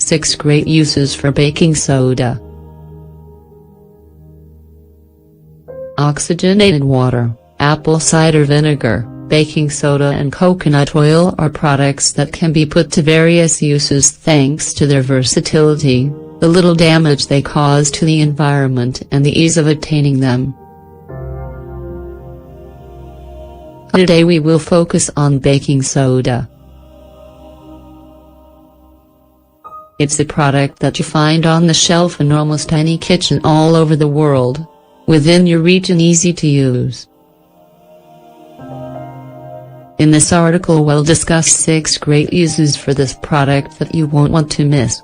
6 great uses for baking soda. Oxygenated water, apple cider vinegar, baking soda and coconut oil are products that can be put to various uses thanks to their versatility, the little damage they cause to the environment and the ease of obtaining them. Today we will focus on baking soda. It's a product that you find on the shelf in almost any kitchen all over the world, within your reach and easy to use. In this article we'll discuss 6 great uses for this product that you won't want to miss.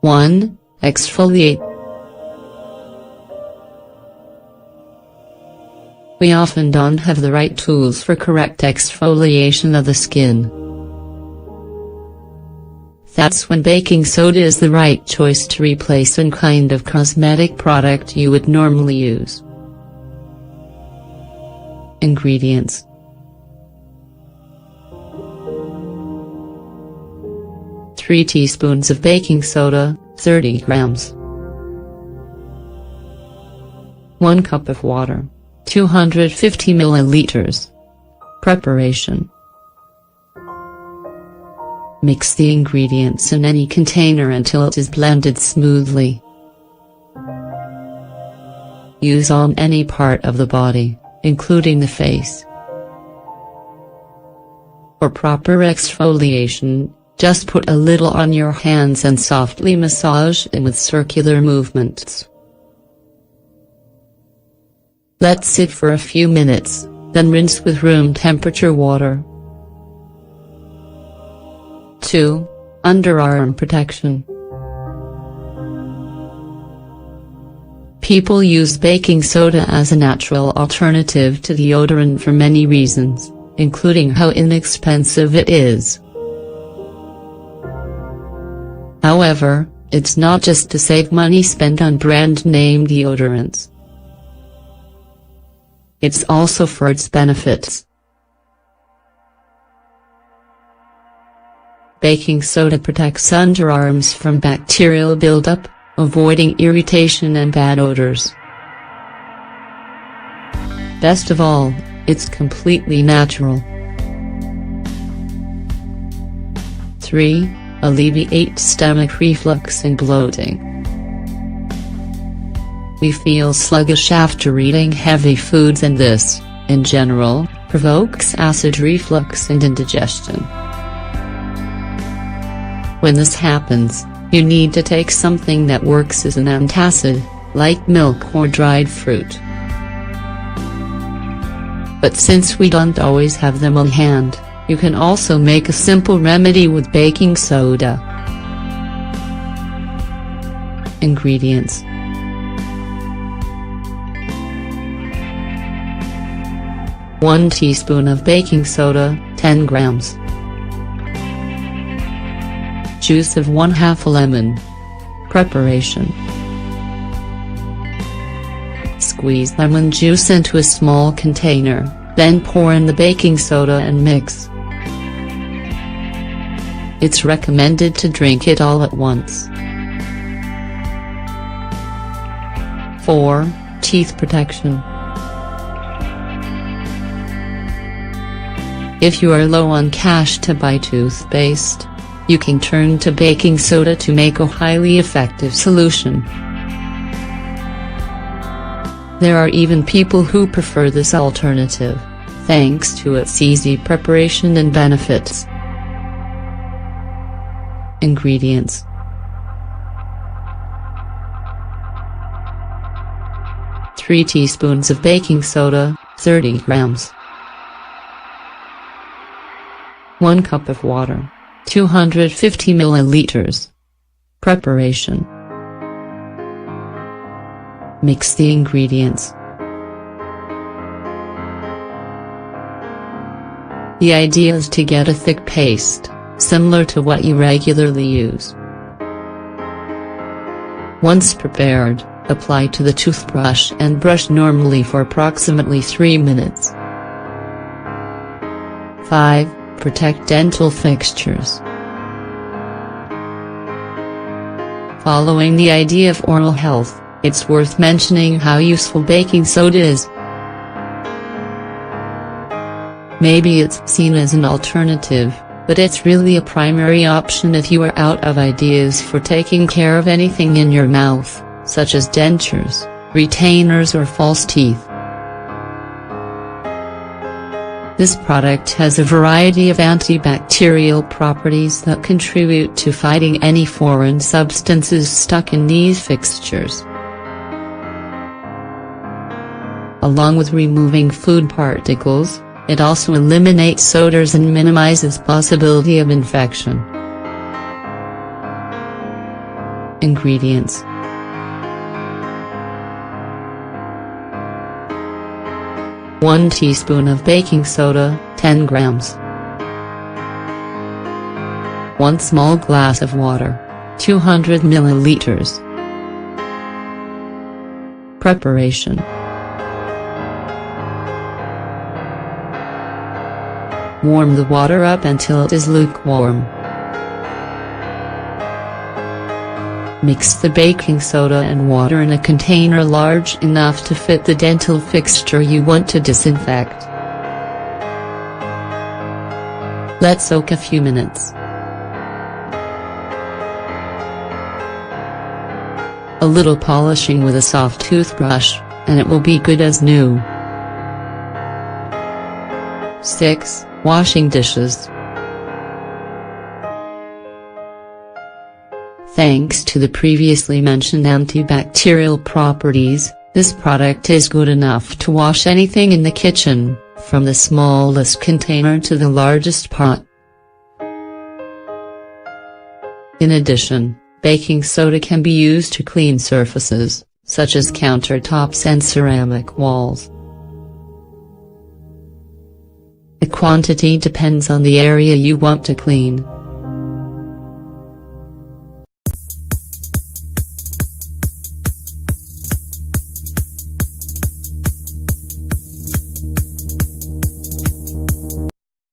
1. Exfoliate. We often don't have the right tools for correct exfoliation of the skin. That's when baking soda is the right choice to replace any kind of cosmetic product you would normally use. Ingredients. Three teaspoons of baking soda, 30 grams. 1 cup of water, 250 milliliters. Preparation. Mix the ingredients in any container until it is blended smoothly. Use on any part of the body, including the face. For proper exfoliation, just put a little on your hands and softly massage it with circular movements. Let sit for a few minutes, then rinse with room temperature water. 2. Underarm protection. People use baking soda as a natural alternative to deodorant for many reasons, including how inexpensive it is. However, it's not just to save money spent on brand-name deodorants. It's also for its benefits. Baking soda protects underarms from bacterial buildup, avoiding irritation and bad odors. Best of all, it's completely natural. 3. Alleviate stomach reflux and bloating. We feel sluggish after eating heavy foods, and this, in general, provokes acid reflux and indigestion. When this happens, you need to take something that works as an antacid, like milk or dried fruit. But since we don't always have them on hand, you can also make a simple remedy with baking soda. Ingredients. 1 teaspoon of baking soda, 10 grams. Juice of 1/2 lemon. Preparation. Squeeze lemon juice into a small container, then pour in the baking soda and mix. It's recommended to drink it all at once. 4. Teeth protection. If you are low on cash to buy toothpaste, you can turn to baking soda to make a highly effective solution. There are even people who prefer this alternative, thanks to its easy preparation and benefits. Ingredients. 3 teaspoons of baking soda, 30 grams. 1 cup of water, 250 milliliters. Preparation. Mix the ingredients. The idea is to get a thick paste, similar to what you regularly use. Once prepared, apply to the toothbrush and brush normally for approximately 3 minutes. 5. Protect dental fixtures. Following the idea of oral health, it's worth mentioning how useful baking soda is. Maybe it's seen as an alternative, but it's really a primary option if you are out of ideas for taking care of anything in your mouth, such as dentures, retainers or false teeth. This product has a variety of antibacterial properties that contribute to fighting any foreign substances stuck in these fixtures. Along with removing food particles, it also eliminates odors and minimizes possibility of infection. Ingredients: 1 teaspoon of baking soda, 10 grams. 1 small glass of water, 200 milliliters. Preparation: warm the water up until it is lukewarm. Mix the baking soda and water in a container large enough to fit the dental fixture you want to disinfect. Let soak a few minutes. A little polishing with a soft toothbrush, and it will be good as new. 6. Washing dishes. Thanks to the previously mentioned antibacterial properties, this product is good enough to wash anything in the kitchen, from the smallest container to the largest pot. In addition, baking soda can be used to clean surfaces, such as countertops and ceramic walls. The quantity depends on the area you want to clean.